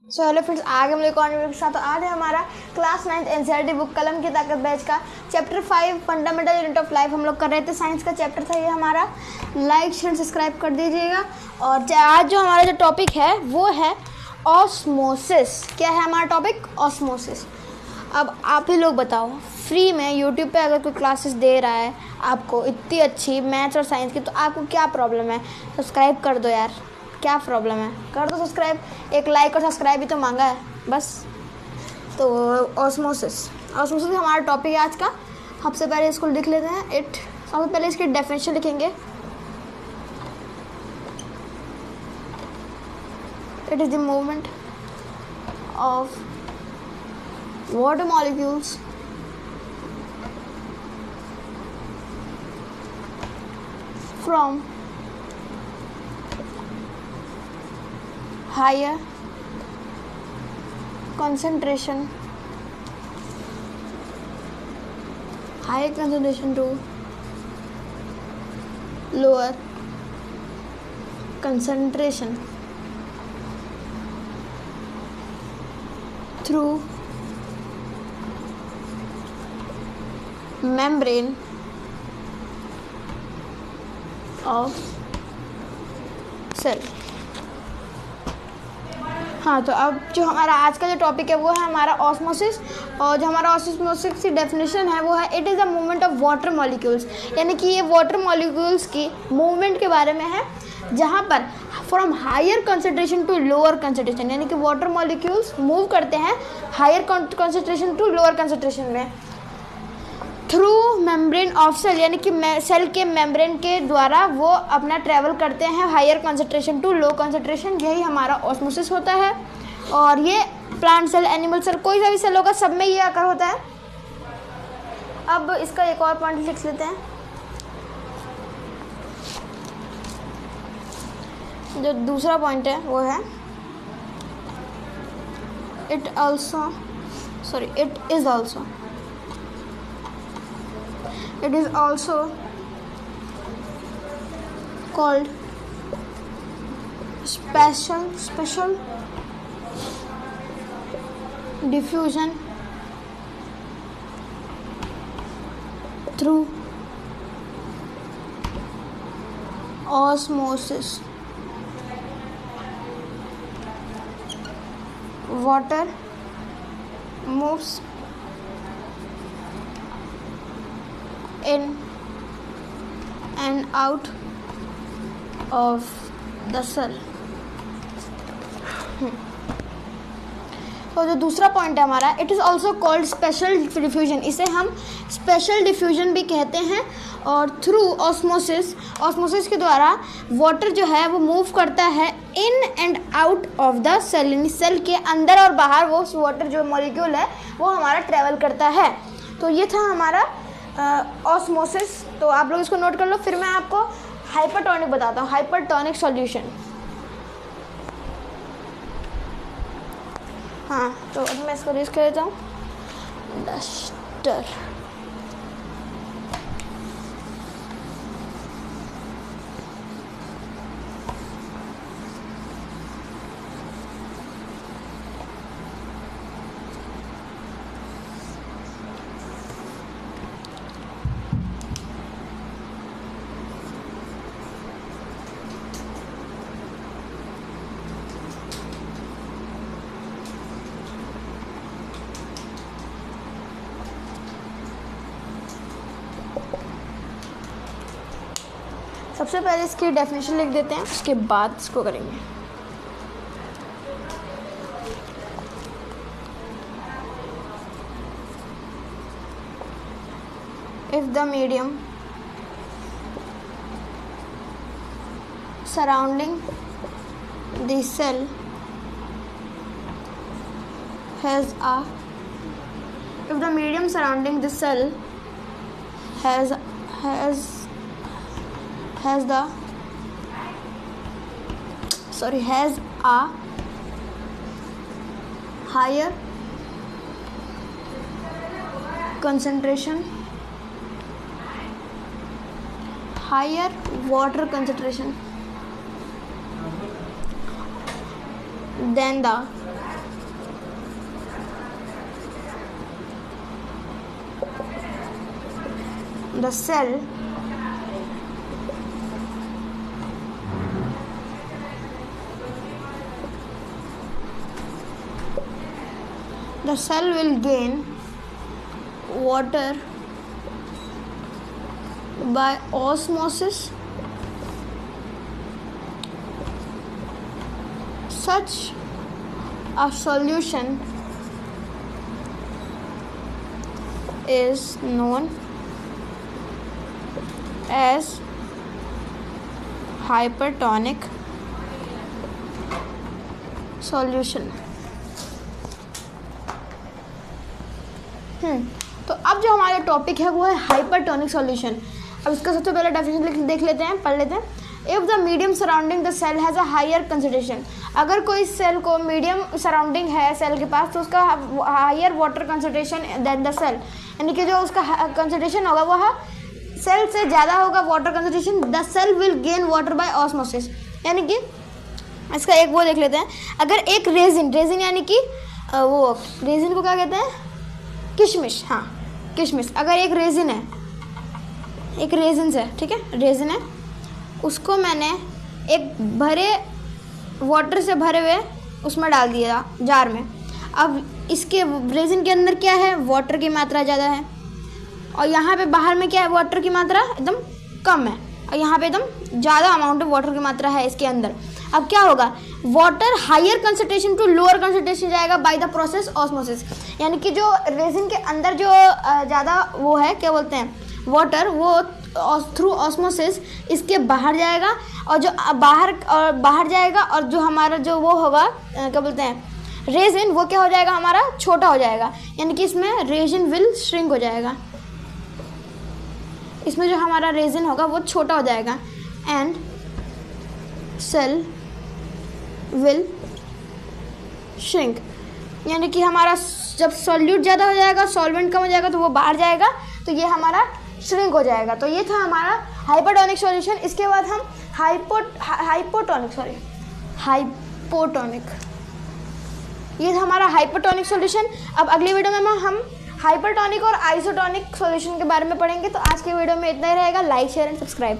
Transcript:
So hello friends, आगे हम लोग एक और वीडियो के साथ। तो आज है हमारा क्लास 9th एनसीईआरटी बुक कलम की ताकत बैच का chapter 5 fundamental unit of life हम लोग कर रहे थे। साइंस का चैप्टर था ये हमारा। लाइक शेयर सब्सक्राइब कर दीजिएगा। और आज जो हमारा जो टॉपिक है वो है ऑस्मोसिस। क्या है हमारा टॉपिक? ऑस्मोसिस। अब आप ही लोग बताओ, फ्री में यूट्यूब पे अगर कोई क्लासेस दे रहा है आपको इतनी अच्छी मैथ्स और साइंस की, तो आपको क्या प्रॉब्लम है? सब्सक्राइब कर दो यार, क्या प्रॉब्लम है? कर दो सब्सक्राइब। एक लाइक और सब्सक्राइब ही तो मांगा है बस। तो ऑस्मोसिस हमारा टॉपिक है आज का। सबसे पहले इसको लिख लेते हैं। सबसे पहले इसकी डेफिनेशन लिखेंगे। It is the movement of water molecules from higher concentration to lower concentration through membrane of cell। हाँ, तो अब जो हमारा आज का जो टॉपिक है वो है हमारा ऑस्मोसिस। और जो हमारा ऑस्मोसिस की डेफिनेशन है वो है it is the movement of water molecules. यानी कि ये वाटर मॉलिक्यूल्स की मूवमेंट के बारे में है, जहाँ पर from higher concentration to lower concentration, यानी कि वाटर मॉलिक्यूल्स मूव करते हैं higher concentration to lower concentration में थ्रू मेम्ब्रेन ऑफ सेल, यानी कि सेल के मेम्ब्रेन के द्वारा वो अपना ट्रैवल करते हैं higher concentration to low concentration. यही हमारा ऑस्मोसिस होता है। और ये प्लांट सेल, एनिमल सेल, कोई सा भी सेल होगा, सब में ये आकर होता है। अब इसका एक और पॉइंट लिख लेते हैं। जो दूसरा पॉइंट है वो है it is also called special diffusion through osmosis। Water moves in and out of the cell। तो जो दूसरा पॉइंट है हमारा, it is also called special diffusion. इसे हम स्पेशल डिफ्यूजन भी कहते हैं। और थ्रू ऑस्मोसिस के द्वारा वाटर जो है वो मूव करता है in and out of the cell, यानी सेल के अंदर और बाहर वो वाटर जो मॉलिक्यूल है वो हमारा ट्रेवल करता है। तो ये था हमारा ऑस्मोसिस। तो आप लोग इसको नोट कर लो। फिर मैं आपको हाइपरटोनिक बताता हूँ, हाइपरटोनिक सॉल्यूशन। हाँ, तो अब मैं इसको यूज़ कर देता हूँ, डस्टर। सबसे पहले इसकी डेफिनेशन लिख देते हैं, उसके बाद इसको करेंगे। If the medium surrounding the cell has a higher concentration, higher water concentration than the the cell will gain water by osmosis. Such a solution is known as hypertonic solution. तो अब जो हमारा टॉपिक है वो है hypertonic solution. अब इसका सबसे पहले डेफिनेशन देख लेते हैं, पढ़ लेते हैं। If the medium surrounding the cell has a higher concentration, अगर कोई सेल को मीडियम सराउंडिंग है सेल के पास तो उसका higher water concentration than the cell, यानी कि जो उसका कंसंट्रेशन होगा वह सेल से ज़्यादा होगा water concentration. The cell will gain water by osmosis, यानी कि इसका एक वो देख लेते हैं। अगर एक रेजिन यानी कि वो रेजिन को क्या कहते हैं, किशमिश, हाँ किशमिश। अगर एक रेजिन है, एक रेजिन है, ठीक है, रेजिन है, उसको मैंने एक भरे वाटर से भरे हुए उसमें डाल दिया जार में। अब इसके रेजिन के अंदर क्या है, वाटर की मात्रा ज़्यादा है, और यहाँ पे बाहर में क्या है, वाटर की मात्रा एकदम कम है, और यहाँ पे एकदम ज़्यादा अमाउंट ऑफ वाटर की मात्रा है इसके अंदर। अब क्या होगा, water higher concentration to lower concentration जाएगा बाय द प्रोसेस ऑस्मोसिस, यानी कि जो रेजिन के अंदर जो ज़्यादा वो है, क्या बोलते हैं, वाटर, वो थ्रू ऑस्मोसिस इसके बाहर जाएगा, और जो बाहर जाएगा, और जो हमारा जो वो होगा, क्या बोलते हैं, रेजिन, वो क्या हो जाएगा, हमारा छोटा हो जाएगा, यानी कि इसमें रेजिन विल श्रिंक हो जाएगा, इसमें जो हमारा रेजिन होगा वो छोटा हो जाएगा, एंड सेल विल श्रिंक, यानी कि हमारा जब सॉल्यूट ज़्यादा हो जाएगा, सॉल्वेंट कम हो जाएगा तो वो बाहर जाएगा, तो ये हमारा श्रिंक हो जाएगा। तो ये था हमारा हाइपरटोनिक सॉल्यूशन। इसके बाद हम हाइपोटोनिक, ये था हमारा हाइपरटोनिक सॉल्यूशन। अब अगली वीडियो में हम हाइपरटोनिक और आइसोटोनिक सॉल्यूशन के बारे में पढ़ेंगे। तो आज की वीडियो में इतना ही रहेगा। Like, share and subscribe.